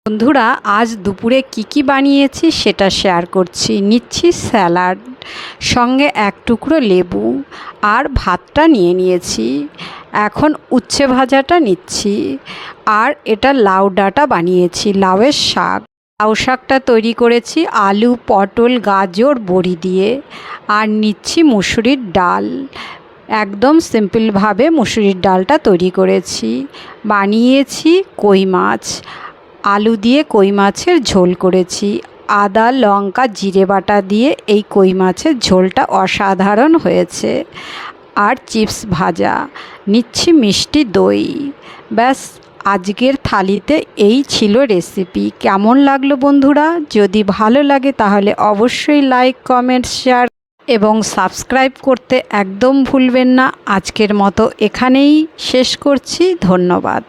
বন্ধুরা, আজ দুপুরে কি বানিয়েছি সেটা শেয়ার করছি। নিচ্ছি স্যালাড, সঙ্গে এক টুকরো লেবু আর ভাতটা নিয়েছি। এখন উচ্ছে ভাজাটা নিচ্ছি। আর এটা লাউ ডাঁটা বানিয়েছি, লাউয়ের শাক। লাউ শাকটা তৈরি করেছি আলু, পটল, গাজর, বড়ি দিয়ে। আর নিচ্ছি মুসুরির ডাল। একদম সিম্পলভাবে মুসুরির ডালটা তৈরি করেছি। বানিয়েছি কই মাছ, আলু দিয়ে কই মাছের ঝোল করেছি। আদা, লঙ্কা, জিরে বাটা দিয়ে এই কই মাছের ঝোলটা অসাধারণ হয়েছে। আর চিপস ভাজা, নিচ্ছি মিষ্টি দই। ব্যাস, আজকের থালিতে এই ছিল রেসিপি। কেমন লাগলো বন্ধুরা? যদি ভালো লাগে তাহলে অবশ্যই লাইক, কমেন্ট, শেয়ার এবং সাবস্ক্রাইব করতে একদম ভুলবেন না। আজকের মতো এখানেই শেষ করছি। ধন্যবাদ।